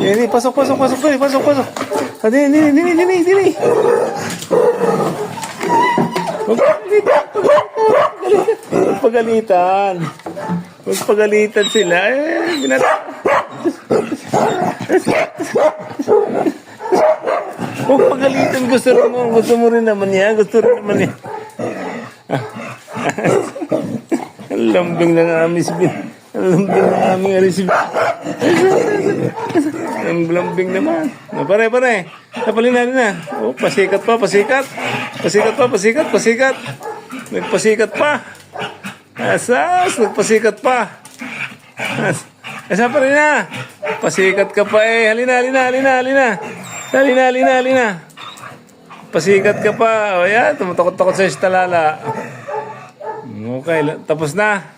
Ini, pasok. Dini. Huwag pagalitan sila. Huwag pagalitan. Gusto mo rin naman yan. Ang lambing ng aming arisip. Ang lambing naman. Pare. Napalin natin na. Oh, pasikat pa. Nagpasikat pa. Asas, nagpasikat pa. Asa pa rin na. Pasikat ka pa eh. Halina. Pasikat ka pa. O yan, tumutakot-takot sa istalala. Okay, tapos na.